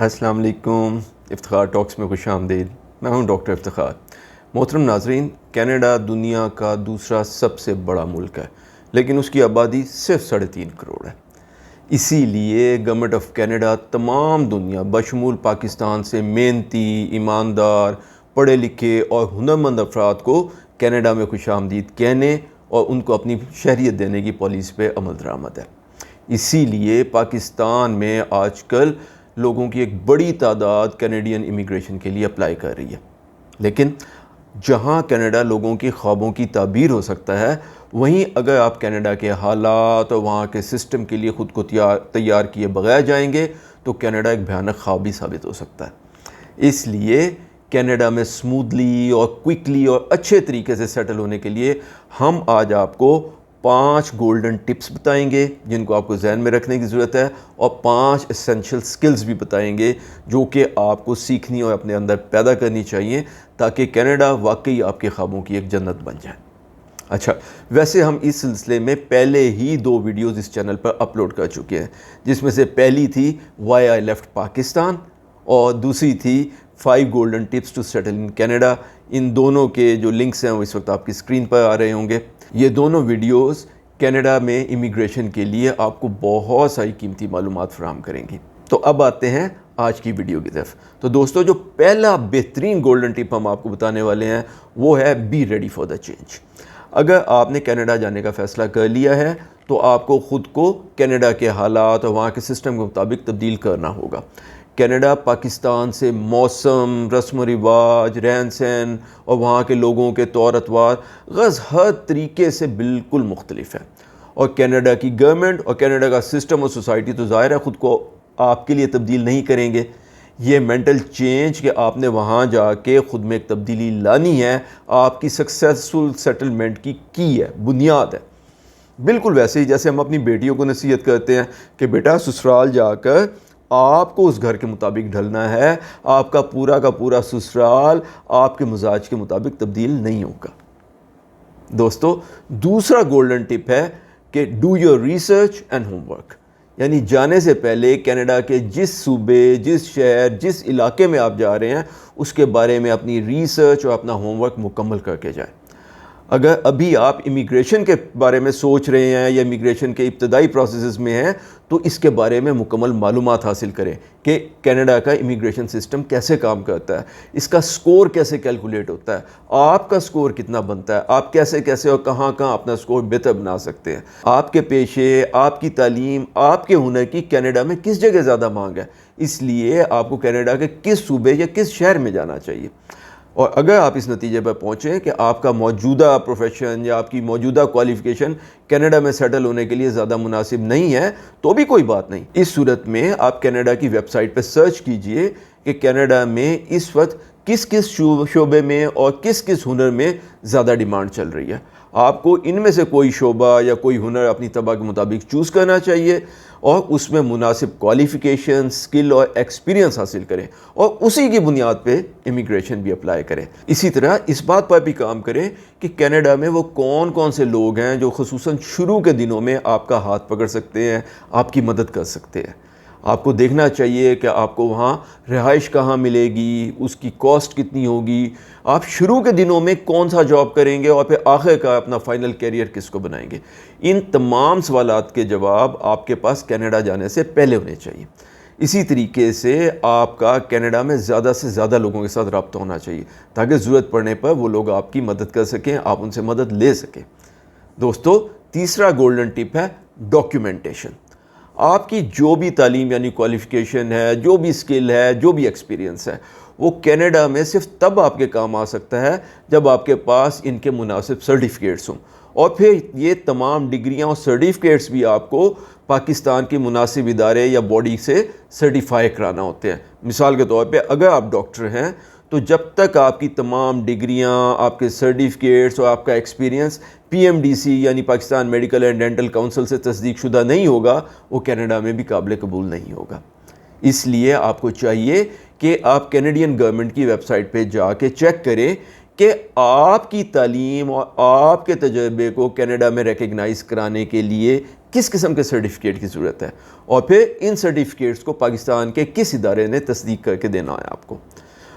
السلام علیکم، افتخار ٹاکس میں خوش آمدید۔ میں ہوں ڈاکٹر افتخار۔ محترم ناظرین، کینیڈا دنیا کا دوسرا سب سے بڑا ملک ہے، لیکن اس کی آبادی صرف 3.5 کروڑ ہے۔ اسی لیے گورنمنٹ آف کینیڈا تمام دنیا بشمول پاکستان سے محنتی، ایماندار، پڑھے لکھے اور ہنرمند افراد کو کینیڈا میں خوش آمدید کہنے اور ان کو اپنی شہریت دینے کی پالیسی پہ عمل درآمد ہے۔ اسی لیے پاکستان میں آج کل لوگوں کی ایک بڑی تعداد کینیڈین امیگریشن کے لیے اپلائی کر رہی ہے۔ لیکن جہاں کینیڈا لوگوں کی خوابوں کی تعبیر ہو سکتا ہے، وہیں اگر آپ کینیڈا کے حالات اور وہاں کے سسٹم کے لیے خود کو تیار کیے بغیر جائیں گے تو کینیڈا ایک بھیانک خواب بھی ثابت ہو سکتا ہے۔ اس لیے کینیڈا میں سموتھلی اور کوئکلی اور اچھے طریقے سے سیٹل ہونے کے لیے ہم آج آپ کو 5 گولڈن ٹپس بتائیں گے جن کو آپ کو ذہن میں رکھنے کی ضرورت ہے، اور 5 اسینشل سکلز بھی بتائیں گے جو کہ آپ کو سیکھنی اور اپنے اندر پیدا کرنی چاہیے تاکہ کینیڈا واقعی آپ کے خوابوں کی ایک جنت بن جائے۔ اچھا، ویسے ہم اس سلسلے میں پہلے ہی 2 ویڈیوز اس چینل پر اپلوڈ کر چکے ہیں، جس میں سے پہلی تھی وائی آئی لیفٹ پاکستان اور دوسری تھی 5 golden tips to settle in Canada. ان دونوں کے جو لنکس ہیں وہ اس وقت آپ کی اسکرین پر آ رہے ہوں گے۔ یہ دونوں ویڈیوز کینیڈا میں امیگریشن کے لیے آپ کو بہت ساری قیمتی معلومات فراہم کریں گی۔ تو اب آتے ہیں آج کی ویڈیو کی طرف۔ تو دوستو، جو پہلا بہترین گولڈن ٹپ ہم آپ کو بتانے والے ہیں وہ ہے be ready for the change. اگر آپ نے کینیڈا جانے کا فیصلہ کر لیا ہے تو آپ کو خود کو کینیڈا کے حالات اور وہاں کے سسٹم کے مطابق تبدیل کرنا ہوگا۔ کینیڈا پاکستان سے موسم، رسم و رواج، رہن سہن اور وہاں کے لوگوں کے طور اطوار غرض ہر طریقے سے بالکل مختلف ہے، اور کینیڈا کی گورنمنٹ اور کینیڈا کا سسٹم اور سوسائٹی تو ظاہر ہے خود کو آپ کے لیے تبدیل نہیں کریں گے۔ یہ مینٹل چینج کہ آپ نے وہاں جا کے خود میں ایک تبدیلی لانی ہے، آپ کی سکسیسفل سیٹلمنٹ کی ہے، بنیاد ہے۔ بالکل ویسے ہی جیسے ہم اپنی بیٹیوں کو نصیحت کرتے ہیں کہ بیٹا سسرال جا کر آپ کو اس گھر کے مطابق ڈھلنا ہے، آپ کا پورا سسرال آپ کے مزاج کے مطابق تبدیل نہیں ہوگا۔ دوستو، دوسرا گولڈن ٹپ ہے کہ do your research and home work, یعنی جانے سے پہلے کینیڈا کے جس صوبے، جس شہر، جس علاقے میں آپ جا رہے ہیں اس کے بارے میں اپنی ریسرچ اور اپنا ہوم ورک مکمل کر کے جائیں۔ اگر ابھی آپ امیگریشن کے بارے میں سوچ رہے ہیں یا امیگریشن کے ابتدائی پروسیسز میں ہیں تو اس کے بارے میں مکمل معلومات حاصل کریں کہ کینیڈا کا امیگریشن سسٹم کیسے کام کرتا ہے، اس کا سکور کیسے کیلکولیٹ ہوتا ہے، آپ کا سکور کتنا بنتا ہے، آپ کیسے اور کہاں اپنا سکور بہتر بنا سکتے ہیں، آپ کے پیشے، آپ کی تعلیم، آپ کے ہنر کی کینیڈا میں کس جگہ زیادہ مانگ ہے، اس لیے آپ کو کینیڈا کے کس صوبے یا کس شہر میں جانا چاہیے۔ اور اگر آپ اس نتیجے پر پہنچیں کہ آپ کا موجودہ پروفیشن یا آپ کی موجودہ کوالیفیکیشن کینیڈا میں سیٹل ہونے کے لیے زیادہ مناسب نہیں ہے تو بھی کوئی بات نہیں۔ اس صورت میں آپ کینیڈا کی ویب سائٹ پہ سرچ کیجئے کہ کینیڈا میں اس وقت کس شعبے میں اور کس ہنر میں زیادہ ڈیمانڈ چل رہی ہے۔ آپ کو ان میں سے کوئی شعبہ یا کوئی ہنر اپنی طبع کے مطابق چوز کرنا چاہیے اور اس میں مناسب کوالیفیکیشن، سکل اور ایکسپیرینس حاصل کریں اور اسی کی بنیاد پہ امیگریشن بھی اپلائی کریں۔ اسی طرح اس بات پر بھی کام کریں کہ کینیڈا میں وہ کون سے لوگ ہیں جو خصوصاً شروع کے دنوں میں آپ کا ہاتھ پکڑ سکتے ہیں، آپ کی مدد کر سکتے ہیں۔ آپ کو دیکھنا چاہیے کہ آپ کو وہاں رہائش کہاں ملے گی، اس کی کاسٹ کتنی ہوگی، آپ شروع کے دنوں میں کون سا جاب کریں گے اور پھر آخر کا اپنا فائنل کیریئر کس کو بنائیں گے۔ ان تمام سوالات کے جواب آپ کے پاس کینیڈا جانے سے پہلے ہونے چاہیے۔ اسی طریقے سے آپ کا کینیڈا میں زیادہ سے زیادہ لوگوں کے ساتھ رابطہ ہونا چاہیے تاکہ ضرورت پڑنے پر وہ لوگ آپ کی مدد کر سکیں، آپ ان سے مدد لے سکیں۔ دوستو، تیسرا گولڈن ٹپ ہے ڈاکیومنٹیشن۔ آپ کی جو بھی تعلیم یعنی کوالیفیکیشن ہے، جو بھی سکل ہے، جو بھی ایکسپیرینس ہے، وہ کینیڈا میں صرف تب آپ کے کام آ سکتا ہے جب آپ کے پاس ان کے مناسب سرٹیفکیٹس ہوں، اور پھر یہ تمام ڈگریاں اور سرٹیفکیٹس بھی آپ کو پاکستان کے مناسب ادارے یا باڈی سے سرٹیفائی کرانا ہوتے ہیں۔ مثال کے طور پہ اگر آپ ڈاکٹر ہیں تو جب تک آپ کی تمام ڈگریاں، آپ کے سرٹیفکیٹس اور آپ کا ایکسپیرینس PMDC یعنی Pakistan medical and dental council سے تصدیق شدہ نہیں ہوگا، وہ کینیڈا میں بھی قابل قبول نہیں ہوگا۔ اس لیے آپ کو چاہیے کہ آپ کینیڈین گورنمنٹ کی ویب سائٹ پہ جا کے چیک کریں کہ آپ کی تعلیم اور آپ کے تجربے کو کینیڈا میں ریکگنائز کرانے کے لیے کس قسم کے سرٹیفکیٹ کی ضرورت ہے اور پھر ان سرٹیفکیٹس کو پاکستان کے کس ادارے نے تصدیق کر کے دینا ہے آپ کو۔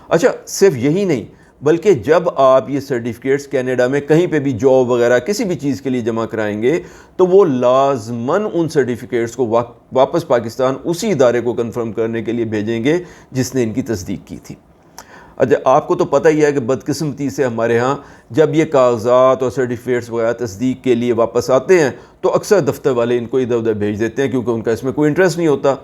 اچھا صرف یہی نہیں بلکہ جب آپ یہ سرٹیفکیٹس کینیڈا میں کہیں پہ بھی جاب وغیرہ کسی بھی چیز کے لیے جمع کرائیں گے تو وہ لازماً ان سرٹیفکیٹس کو واپس پاکستان اسی ادارے کو کنفرم کرنے کے لیے بھیجیں گے جس نے ان کی تصدیق کی تھی۔ اچھا آپ کو تو پتہ ہی ہے کہ بدقسمتی سے ہمارے ہاں جب یہ کاغذات اور سرٹیفکیٹس وغیرہ تصدیق کے لیے واپس آتے ہیں تو اکثر دفتر والے ان کو ادھر ادھر بھیج دیتے ہیں کیونکہ ان کا اس میں کوئی انٹرسٹ نہیں ہوتا۔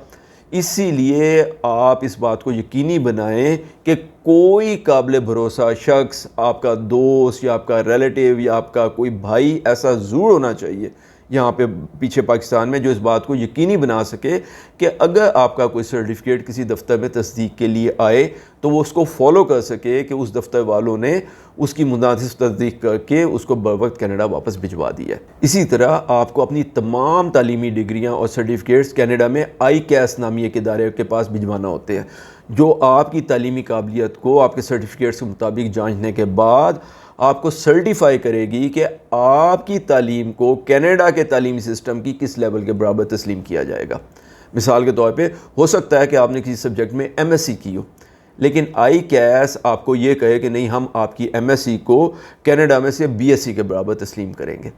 اسی لیے آپ اس بات کو یقینی بنائیں کہ کوئی قابل بھروسہ شخص، آپ کا دوست یا آپ کا ریلیٹیو یا آپ کا کوئی بھائی ایسا ضرور ہونا چاہیے یہاں پہ پیچھے پاکستان میں جو اس بات کو یقینی بنا سکے کہ اگر آپ کا کوئی سرٹیفکیٹ کسی دفتر میں تصدیق کے لیے آئے تو وہ اس کو فالو کر سکے کہ اس دفتر والوں نے اس کی مناسب تصدیق کر کے اس کو بروقت کینیڈا واپس بھجوا دیا ہے۔ اسی طرح آپ کو اپنی تمام تعلیمی ڈگریاں اور سرٹیفکیٹس کینیڈا میں ICAS نامی ایک ادارے کے پاس بھجوانا ہوتے ہیں جو آپ کی تعلیمی قابلیت کو آپ کے سرٹیفکیٹس کے مطابق جانچنے کے بعد آپ کو سرٹیفائی کرے گی کہ آپ کی تعلیم کو کینیڈا کے تعلیمی سسٹم کی کس لیول کے برابر تسلیم کیا جائے گا۔ مثال کے طور پہ ہو سکتا ہے کہ آپ نے کسی سبجیکٹ میں MSc کی ہو لیکن ICAS آپ کو یہ کہے کہ نہیں ہم آپ کی MSc کو کینیڈا میں سے BSc کے برابر تسلیم کریں گے۔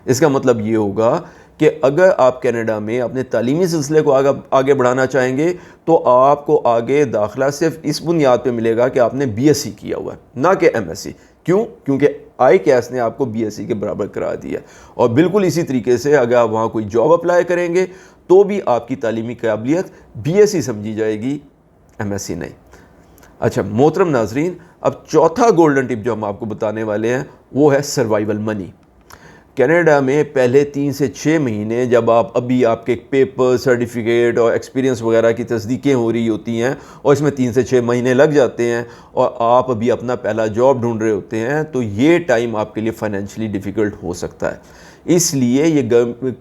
اس کا مطلب یہ ہوگا کہ اگر آپ کینیڈا میں اپنے تعلیمی سلسلے کو آگے بڑھانا چاہیں گے تو آپ کو آگے داخلہ صرف اس بنیاد پہ ملے گا کہ آپ نے BSc کیا ہوا ہے نہ کہ MSc۔ کیوں؟ کیونکہ ICAS نے آپ کو BSc کے برابر قرار دیا اور بالکل اسی طریقے سے اگر آپ وہاں کوئی جاب اپلائی کریں گے تو بھی آپ کی تعلیمی قابلیت BSc سمجھی جائے گی، MSc نہیں۔ اچھا محترم ناظرین، اب چوتھا گولڈن ٹپ جو ہم آپ کو بتانے والے ہیں وہ ہے سروائیول منی۔ کینیڈا میں پہلے 3 سے 6 مہینے جب آپ کے پیپر، سرٹیفکیٹ اور ایکسپیرینس وغیرہ کی تصدیقیں ہو رہی ہوتی ہیں اور اس میں 3 سے 6 مہینے لگ جاتے ہیں اور آپ ابھی اپنا پہلا جاب ڈھونڈ رہے ہوتے ہیں تو یہ ٹائم آپ کے لیے فائنینشلی ڈیفیکلٹ ہو سکتا ہے۔ اس لیے یہ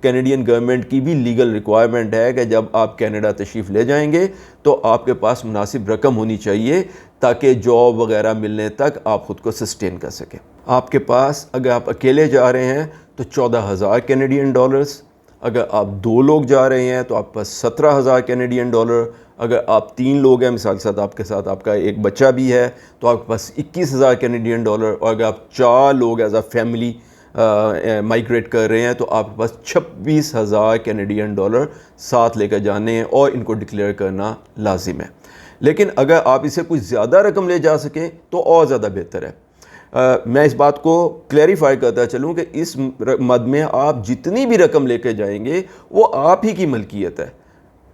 کینیڈین گورنمنٹ کی بھی لیگل ریکوائرمنٹ ہے کہ جب آپ کینیڈا تشریف لے جائیں گے تو آپ کے پاس مناسب رقم ہونی چاہیے تاکہ جاب وغیرہ ملنے تک آپ خود کو سسٹین کر سکیں۔ آپ کے پاس اگر آپ اکیلے جا رہے ہیں تو 14,000 کینیڈین ڈالرز، اگر آپ 2 لوگ جا رہے ہیں تو آپ کے پاس 17,000 کینیڈین ڈالر، اگر آپ 3 لوگ ہیں مثال کے ساتھ آپ کا ایک بچہ بھی ہے تو آپ کے پاس 21,000 کینیڈین ڈالر، اور اگر آپ 4 لوگ ایز اے فیملی مائگریٹ کر رہے ہیں تو آپ کے پاس 26,000 کینیڈین ڈالر ساتھ لے کر جانے ہیں اور ان کو ڈکلیئر کرنا لازم ہے۔ لیکن اگر آپ اسے کچھ زیادہ رقم لے جا سکیں تو اور زیادہ بہتر ہے۔ میں اس بات کو کلیریفائی کرتا چلوں کہ اس مد میں آپ جتنی بھی رقم لے کے جائیں گے وہ آپ ہی کی ملکیت ہے۔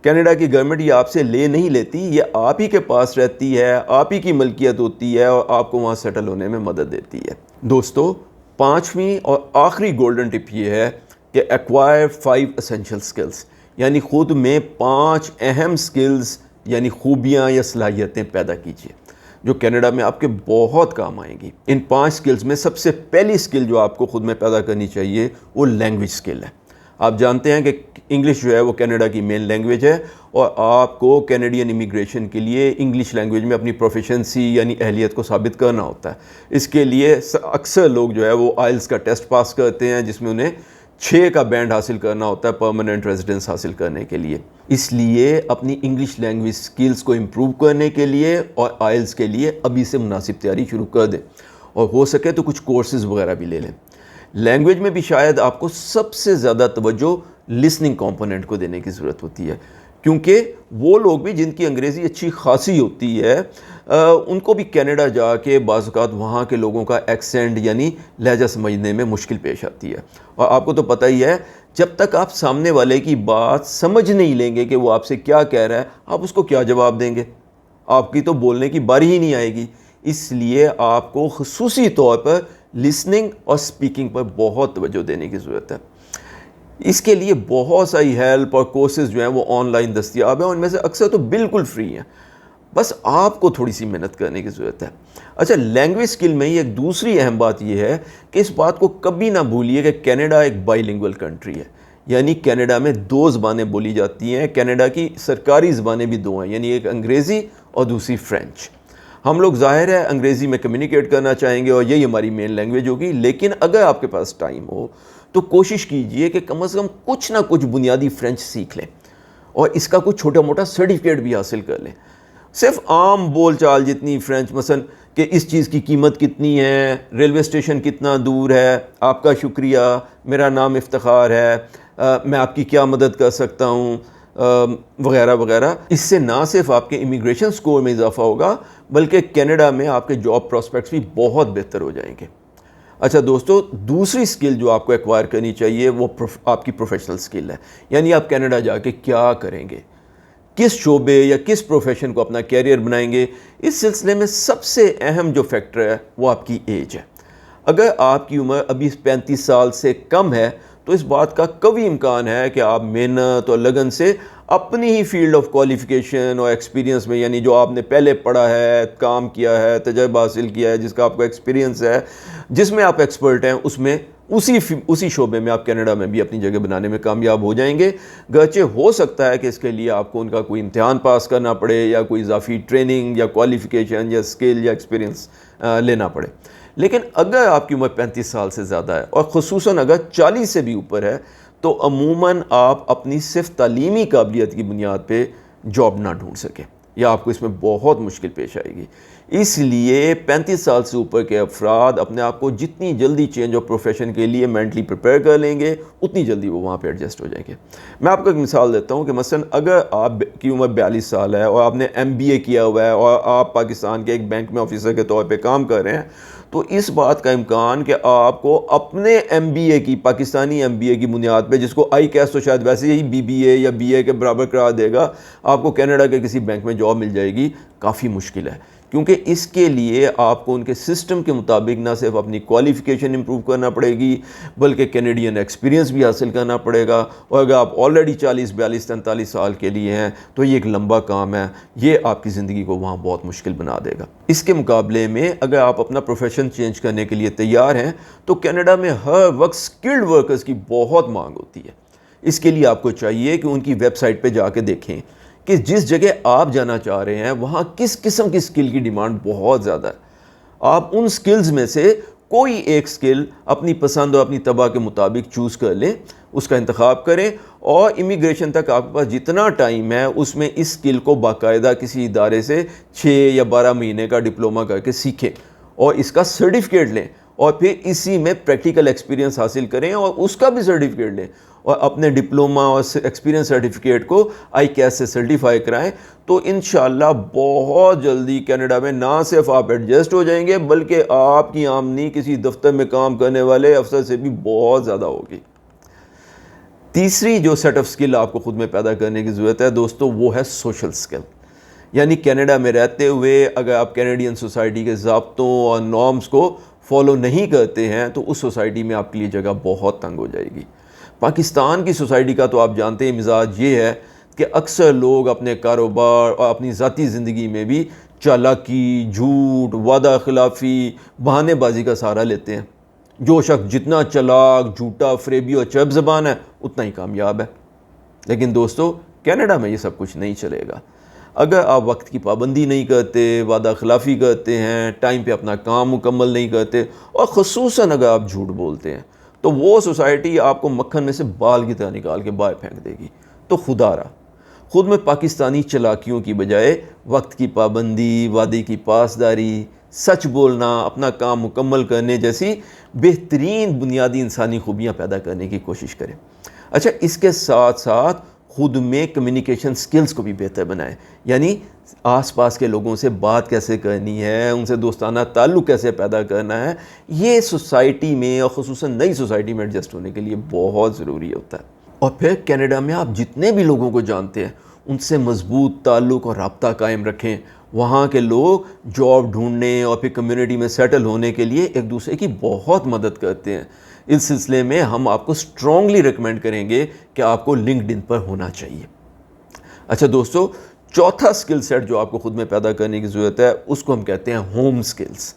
کینیڈا کی گورنمنٹ یہ آپ سے لے نہیں لیتی، یہ آپ ہی کے پاس رہتی ہے، آپ ہی کی ملکیت ہوتی ہے اور آپ کو وہاں سیٹل ہونے میں مدد دیتی ہے۔ دوستو 5ویں اور آخری گولڈن ٹپ یہ ہے کہ ایکوائر 5 اسینشل سکلز، یعنی خود میں 5 اہم سکلز یعنی خوبیاں یا صلاحیتیں پیدا کیجیے جو کینیڈا میں آپ کے بہت کام آئیں گی۔ ان 5 سکلز میں سب سے پہلی سکل جو آپ کو خود میں پیدا کرنی چاہیے وہ لینگویج سکل ہے۔ آپ جانتے ہیں کہ انگلش جو ہے وہ کینیڈا کی مین لینگویج ہے اور آپ کو کینیڈین امیگریشن کے لیے انگلش لینگویج میں اپنی پروفیشنسی یعنی اہلیت کو ثابت کرنا ہوتا ہے۔ اس کے لیے اکثر لوگ جو ہے وہ آئلس کا ٹیسٹ پاس کرتے ہیں جس میں انہیں 6 کا بینڈ حاصل کرنا ہوتا ہے پرماننٹ ریزیڈنس حاصل کرنے کے لیے۔ اس لیے اپنی انگلش لینگویج سکلز کو امپروو کرنے کے لیے اور آئلس کے لیے ابھی سے مناسب تیاری شروع کر دیں اور ہو سکے تو کچھ کورسز وغیرہ بھی لے لیں۔ لینگویج میں بھی شاید آپ کو سب سے زیادہ توجہ لسننگ کمپوننٹ کو دینے کی ضرورت ہوتی ہے کیونکہ وہ لوگ بھی جن کی انگریزی اچھی خاصی ہوتی ہے ان کو بھی کینیڈا جا کے بعض اوقات وہاں کے لوگوں کا ایکسینٹ یعنی لہجہ سمجھنے میں مشکل پیش آتی ہے، اور آپ کو تو پتہ ہی ہے جب تک آپ سامنے والے کی بات سمجھ نہیں لیں گے کہ وہ آپ سے کیا کہہ رہا ہے آپ اس کو کیا جواب دیں گے، آپ کی تو بولنے کی باری ہی نہیں آئے گی۔ اس لیے آپ کو خصوصی طور پر لسننگ اور سپیکنگ پر بہت توجہ دینے کی ضرورت ہے۔ اس کے لیے بہت ساری ہیلپ اور کورسز جو ہیں وہ آن لائن دستیاب ہیں اور ان میں سے اکثر تو بالکل فری ہیں، بس آپ کو تھوڑی سی محنت کرنے کی ضرورت ہے۔ اچھا لینگویج سکل میں ہی ایک دوسری اہم بات یہ ہے کہ اس بات کو کبھی نہ بھولیے کہ کینیڈا ایک بائی لنگول کنٹری ہے، یعنی کینیڈا میں 2 زبانیں بولی جاتی ہیں۔ کینیڈا کی سرکاری زبانیں بھی 2 ہیں، یعنی ایک انگریزی اور دوسری فرینچ۔ ہم لوگ ظاہر ہے انگریزی میں کمیونیکیٹ کرنا چاہیں گے اور یہی ہماری مین لینگویج ہوگی، لیکن اگر آپ کے پاس ٹائم ہو تو کوشش کیجئے کہ کم از کم کچھ نہ کچھ بنیادی فرینچ سیکھ لیں اور اس کا کچھ چھوٹا موٹا سرٹیفکیٹ بھی حاصل کر لیں. صرف عام بول چال جتنی فرینچ، مثلا کہ اس چیز کی قیمت کتنی ہے، ریلوے اسٹیشن کتنا دور ہے، آپ کا شکریہ، میرا نام افتخار ہے، میں آپ کی کیا مدد کر سکتا ہوں، وغیرہ وغیرہ. اس سے نہ صرف آپ کے امیگریشن سکور میں اضافہ ہوگا بلکہ کینیڈا میں آپ کے جاب پراسپیکٹس بھی بہت بہتر ہو جائیں گے. اچھا دوستو، دوسری سکل جو آپ کو ایکوائر کرنی چاہیے وہ آپ کی پروفیشنل سکل ہے. یعنی آپ کینیڈا جا کے کیا کریں گے، کس شعبے یا کس پروفیشن کو اپنا کیریئر بنائیں گے. اس سلسلے میں سب سے اہم جو فیکٹر ہے وہ آپ کی ایج ہے. اگر آپ کی عمر ابھی 35 سال سے کم ہے تو اس بات کا قوی امکان ہے کہ آپ محنت اور لگن سے اپنی ہی فیلڈ آف کوالیفیکیشن اور ایکسپیرینس میں، یعنی جو آپ نے پہلے پڑھا ہے، کام کیا ہے، تجربہ حاصل کیا ہے، جس کا آپ کو ایکسپیرینس ہے، جس میں آپ ایکسپرٹ ہیں، اس میں اسی شعبے میں آپ کینیڈا میں بھی اپنی جگہ بنانے میں کامیاب ہو جائیں گے. گرچہ ہو سکتا ہے کہ اس کے لیے آپ کو ان کا کوئی امتحان پاس کرنا پڑے یا کوئی اضافی ٹریننگ یا کوالیفیکیشن یا اسکل یا ایکسپیرینس لینا پڑے. لیکن اگر آپ کی عمر 35 سال سے زیادہ ہے اور خصوصاً اگر 40 سے بھی اوپر ہے تو عموماً آپ اپنی صرف تعلیمی قابلیت کی بنیاد پہ جاب نہ ڈھونڈ سکیں یا آپ کو اس میں بہت مشکل پیش آئے گی. اس لیے 35 سال سے اوپر کے افراد اپنے آپ کو جتنی جلدی چینج آف پروفیشن کے لیے مینٹلی پریپیئر کر لیں گے اتنی جلدی وہ وہاں پہ ایڈجسٹ ہو جائیں گے. میں آپ کو ایک مثال دیتا ہوں کہ مثلا اگر آپ کی عمر 42 سال ہے اور آپ نے MBA کیا ہوا ہے اور آپ پاکستان کے ایک بینک میں آفیسر کے طور پہ کام کر رہے ہیں تو اس بات کا امکان کہ آپ کو اپنے MBA کی، پاکستانی MBA کی بنیاد پہ، جس کو ICAS تو شاید ویسے ہی BBA یا BA کے برابر قرار دے گا، آپ کو کینیڈا کے کسی بینک میں جاب مل جائے گی، کافی مشکل ہے. کیونکہ اس کے لیے آپ کو ان کے سسٹم کے مطابق نہ صرف اپنی کوالیفیکیشن امپروو کرنا پڑے گی بلکہ کینیڈین ایکسپیرینس بھی حاصل کرنا پڑے گا. اور اگر آپ آلریڈی 40 42 43 سال کے لیے ہیں تو یہ ایک لمبا کام ہے، یہ آپ کی زندگی کو وہاں بہت مشکل بنا دے گا. اس کے مقابلے میں اگر آپ اپنا پروفیشن چینج کرنے کے لیے تیار ہیں تو کینیڈا میں ہر وقت سکلڈ ورکرز کی بہت مانگ ہوتی ہے. اس کے لیے آپ کو چاہیے کہ ان کی ویب سائٹ پہ جا کے دیکھیں کہ جس جگہ آپ جانا چاہ رہے ہیں وہاں کس قسم کی سکل کی ڈیمانڈ بہت زیادہ ہے. آپ ان سکلز میں سے کوئی ایک سکل اپنی پسند اور اپنی طبع کے مطابق چوز کر لیں، اس کا انتخاب کریں اور امیگریشن تک آپ کے پاس جتنا ٹائم ہے اس میں اس سکل کو باقاعدہ کسی ادارے سے 6 یا 12 مہینے کا ڈپلومہ کر کے سیکھیں اور اس کا سرٹیفکیٹ لیں اور پھر اسی میں پریکٹیکل ایکسپیرینس حاصل کریں اور اس کا بھی سرٹیفکیٹ لیں اور اپنے ڈپلومہ اور ایکسپیرینس سرٹیفکیٹ کو ICAS سے سرٹیفائی کرائیں. تو انشاءاللہ بہت جلدی کینیڈا میں نہ صرف آپ ایڈجسٹ ہو جائیں گے بلکہ آپ کی آمدنی کسی دفتر میں کام کرنے والے افسر سے بھی بہت زیادہ ہوگی. تیسری جو سیٹ آف سکل آپ کو خود میں پیدا کرنے کی ضرورت ہے دوستو وہ ہے سوشل سکل. یعنی کینیڈا میں رہتے ہوئے اگر آپ کینیڈین سوسائٹی کے ضابطوں اور نارمز کو فالو نہیں کرتے ہیں تو اس سوسائٹی میں آپ کے لیے جگہ بہت تنگ ہو جائے گی. پاکستان کی سوسائٹی کا تو آپ جانتے ہیں مزاج یہ ہے کہ اکثر لوگ اپنے کاروبار اور اپنی ذاتی زندگی میں بھی چالاکی، جھوٹ، وعدہ خلافی، بہانے بازی کا سہارا لیتے ہیں. جو شخص جتنا چلاک، جھوٹا، فریبی اور چرب زبان ہے اتنا ہی کامیاب ہے. لیکن دوستو کینیڈا میں یہ سب کچھ نہیں چلے گا. اگر آپ وقت کی پابندی نہیں کرتے، وعدہ خلافی کرتے ہیں، ٹائم پہ اپنا کام مکمل نہیں کرتے اور خصوصاً اگر آپ جھوٹ بولتے ہیں تو وہ سوسائٹی آپ کو مکھن میں سے بال کی طرح نکال کے باہر پھینک دے گی. تو خدا را خود میں پاکستانی چلاکیوں کی بجائے وقت کی پابندی، وعدے کی پاسداری، سچ بولنا، اپنا کام مکمل کرنے جیسی بہترین بنیادی انسانی خوبیاں پیدا کرنے کی کوشش کریں. اچھا، اس کے ساتھ ساتھ خود میں کمیونیکیشن سکلز کو بھی بہتر بنائیں. یعنی آس پاس کے لوگوں سے بات کیسے کرنی ہے، ان سے دوستانہ تعلق کیسے پیدا کرنا ہے، یہ سوسائٹی میں اور خصوصاً نئی سوسائٹی میں ایڈجسٹ ہونے کے لیے بہت ضروری ہوتا ہے. اور پھر کینیڈا میں آپ جتنے بھی لوگوں کو جانتے ہیں ان سے مضبوط تعلق اور رابطہ قائم رکھیں. وہاں کے لوگ جاب ڈھونڈنے اور پھر کمیونٹی میں سیٹل ہونے کے لیے ایک دوسرے کی بہت مدد کرتے ہیں. اس سلسلے میں ہم آپ کو اسٹرانگلی ریکمینڈ کریں گے کہ آپ کو لنکڈ ان پر ہونا چاہیے. اچھا دوستو، چوتھا سکل سیٹ جو آپ کو خود میں پیدا کرنے کی ضرورت ہے اس کو ہم کہتے ہیں ہوم سکلز.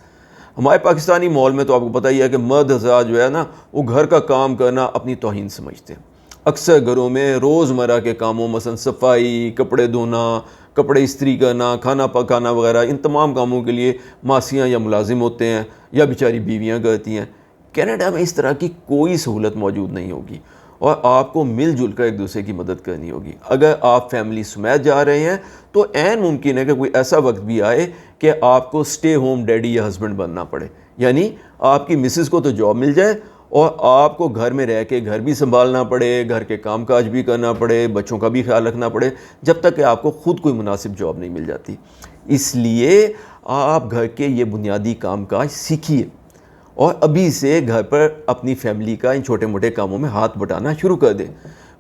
ہمارے پاکستانی ماحول میں تو آپ کو پتہ ہی ہے کہ مرد حضرات جو ہے نا وہ گھر کا کام کرنا اپنی توہین سمجھتے ہیں. اکثر گھروں میں روزمرہ کے کاموں مثلا صفائی، کپڑے دھونا، کپڑے استری کرنا، کھانا پکانا وغیرہ ان تمام کاموں کے لیے ماسیاں یا ملازم ہوتے ہیں یا بیچاری بیویاں کرتی ہیں. کینیڈا میں اس طرح کی کوئی سہولت موجود نہیں ہوگی اور آپ کو مل جل کر ایک دوسرے کی مدد کرنی ہوگی۔ اگر آپ فیملی سمیت جا رہے ہیں تو عین ممکن ہے کہ کوئی ایسا وقت بھی آئے کہ آپ کو اسٹے ہوم ڈیڈی یا ہسبینڈ بننا پڑے، یعنی آپ کی مسز کو تو جاب مل جائے اور آپ کو گھر میں رہ کے گھر بھی سنبھالنا پڑے، گھر کے کام کاج بھی کرنا پڑے، بچوں کا بھی خیال رکھنا پڑے، جب تک کہ آپ کو خود کوئی مناسب جاب نہیں مل جاتی۔ اس لیے آپ گھر کے یہ بنیادی کام کاج سیکھیے اور ابھی سے گھر پر اپنی فیملی کا ان چھوٹے موٹے کاموں میں ہاتھ بٹانا شروع کر دیں۔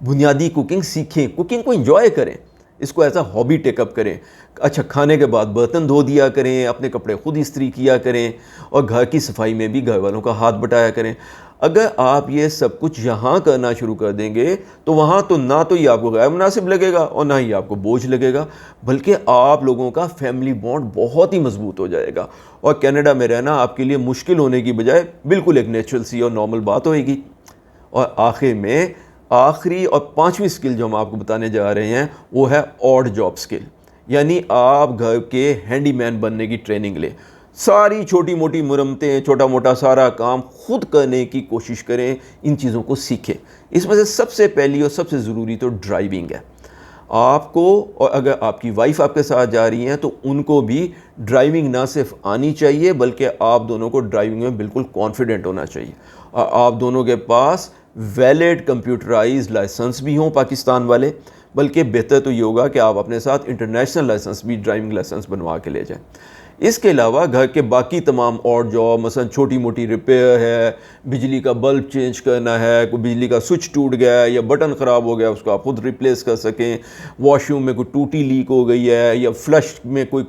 بنیادی کوکنگ سیکھیں، کوکنگ کو انجوائے کریں، اس کو ایسا ہابی ٹیک اپ کریں۔ اچھا، کھانے کے بعد برتن دھو دیا کریں، اپنے کپڑے خود استری کیا کریں اور گھر کی صفائی میں بھی گھر والوں کا ہاتھ بٹایا کریں۔ اگر آپ یہ سب کچھ یہاں کرنا شروع کر دیں گے تو وہاں تو نہ تو یہ آپ کو غیر مناسب لگے گا اور نہ ہی آپ کو بوجھ لگے گا، بلکہ آپ لوگوں کا فیملی بانڈ بہت ہی مضبوط ہو جائے گا اور کینیڈا میں رہنا آپ کے لیے مشکل ہونے کی بجائے بالکل ایک نیچرل سی اور نارمل بات ہوئے گی۔ اور آخر میں آخری اور 5ویں سکل جو ہم آپ کو بتانے جا رہے ہیں وہ ہے آڈ جاب سکل، یعنی آپ گھر کے ہینڈی مین بننے کی ٹریننگ لیں۔ ساری چھوٹی موٹی مرمتیں، چھوٹا موٹا سارا کام خود کرنے کی کوشش کریں، ان چیزوں کو سیکھیں۔ اس میں سے سب سے پہلی اور سب سے ضروری تو ڈرائیونگ ہے۔ آپ کو، اور اگر آپ کی وائف آپ کے ساتھ جا رہی ہیں تو ان کو بھی ڈرائیونگ نہ صرف آنی چاہیے بلکہ آپ دونوں کو ڈرائیونگ میں بالکل کانفیڈنٹ ہونا چاہیے، اور آپ دونوں کے پاس ویلڈ کمپیوٹرائز لائسنس بھی ہوں پاکستان والے، بلکہ بہتر تو یہ ہوگا کہ آپ اپنے ساتھ انٹرنیشنل لائسنس بھی، ڈرائیونگ لائسنس بنوا کے لے جائیں۔ اس کے علاوہ گھر کے باقی تمام اور جاب، مثلا چھوٹی موٹی ریپیئر ہے، بجلی کا بلب چینج کرنا ہے، کوئی بجلی کا سوئچ ٹوٹ گیا ہے یا بٹن خراب ہو گیا اس کو آپ خود ریپلیس کر سکیں، واش روم میں کوئی ٹوٹی لیک ہو گئی ہے یا فلش میں کوئی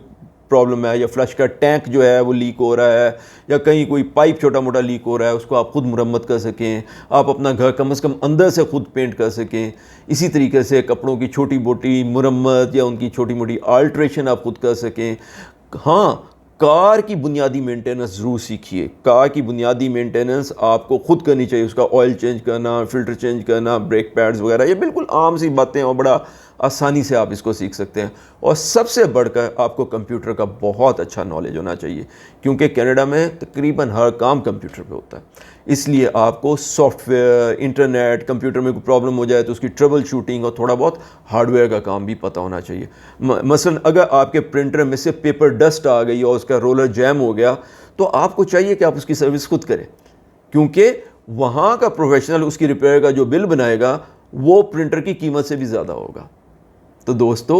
پرابلم ہے یا فلش کا ٹینک جو ہے وہ لیک ہو رہا ہے یا کہیں کوئی پائپ چھوٹا موٹا لیک ہو رہا ہے، اس کو آپ خود مرمت کر سکیں، آپ اپنا گھر کم از کم اندر سے خود پینٹ کر سکیں۔ اسی طریقے سے کپڑوں کی چھوٹی موٹی مرمت یا ان کی چھوٹی موٹی آلٹریشن آپ خود کر سکیں۔ ہاں، کار کی بنیادی مینٹیننس ضرور سیکھیے۔ کار کی بنیادی مینٹیننس آپ کو خود کرنی چاہیے، اس کا آئل چینج کرنا، فلٹر چینج کرنا، بریک پیڈز وغیرہ، یہ بالکل عام سی باتیں اور بڑا آسانی سے آپ اس کو سیکھ سکتے ہیں۔ اور سب سے بڑھ کر آپ کو کمپیوٹر کا بہت اچھا نالج ہونا چاہیے، کیونکہ کینیڈا میں تقریباً ہر کام کمپیوٹر پہ ہوتا ہے۔ اس لیے آپ کو سافٹ ویئر، انٹرنیٹ، کمپیوٹر میں کوئی پرابلم ہو جائے تو اس کی ٹربل شوٹنگ اور تھوڑا بہت ہارڈ ویئر کا کام بھی پتہ ہونا چاہیے۔ مثلا اگر آپ کے پرنٹر میں سے پیپر ڈسٹ آ گئی اور اس کا رولر جیم ہو گیا تو آپ کو چاہیے کہ آپ اس کی سروس خود کریں، کیونکہ وہاں کا پروفیشنل اس کی ریپیئر کا جو بل بنائے گا وہ پرنٹر کی قیمت سے بھی زیادہ ہوگا۔ تو دوستو،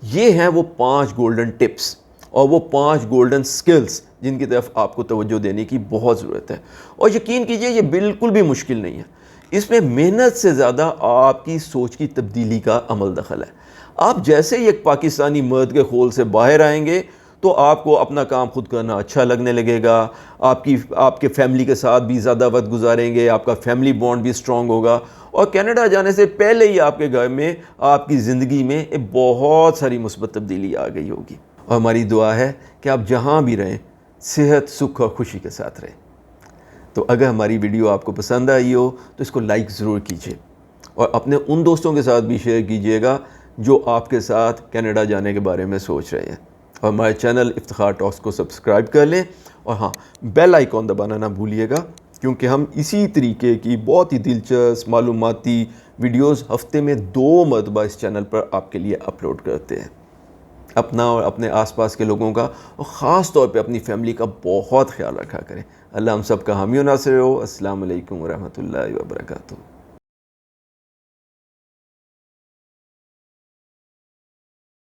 یہ ہیں وہ 5 گولڈن ٹپس اور وہ 5 گولڈن سکلز جن کی طرف آپ کو توجہ دینے کی بہت ضرورت ہے۔ اور یقین کیجئے یہ بالکل بھی مشکل نہیں ہے، اس میں محنت سے زیادہ آپ کی سوچ کی تبدیلی کا عمل دخل ہے۔ آپ جیسے ہی ایک پاکستانی مرد کے خول سے باہر آئیں گے تو آپ کو اپنا کام خود کرنا اچھا لگنے لگے گا، آپ کے فیملی کے ساتھ بھی زیادہ وقت گزاریں گے، آپ کا فیملی بانڈ بھی سٹرونگ ہوگا، اور کینیڈا جانے سے پہلے ہی آپ کے گھر میں، آپ کی زندگی میں بہت ساری مثبت تبدیلی آ گئی ہوگی۔ اور ہماری دعا ہے کہ آپ جہاں بھی رہیں صحت، سکھ اور خوشی کے ساتھ رہیں۔ تو اگر ہماری ویڈیو آپ کو پسند آئی ہو تو اس کو لائک ضرور کیجیے اور اپنے ان دوستوں کے ساتھ بھی شیئر کیجیے گا جو آپ کے ساتھ کینیڈا جانے کے بارے میں سوچ رہے ہیں، اور ہمارے چینل افتخار ٹاکس کو سبسکرائب کر لیں، اور ہاں، بیل آئیکن دبانا نہ بھولیے گا، کیونکہ ہم اسی طریقے کی بہت ہی دلچسپ معلوماتی ویڈیوز ہفتے میں 2 مرتبہ اس چینل پر آپ کے لیے اپلوڈ کرتے ہیں۔ اپنا اور اپنے آس پاس کے لوگوں کا اور خاص طور پہ اپنی فیملی کا بہت خیال رکھا کریں۔ اللہ ہم سب کا حامی و ناصر ہو۔ السلام علیکم ورحمۃ اللہ وبرکاتہ۔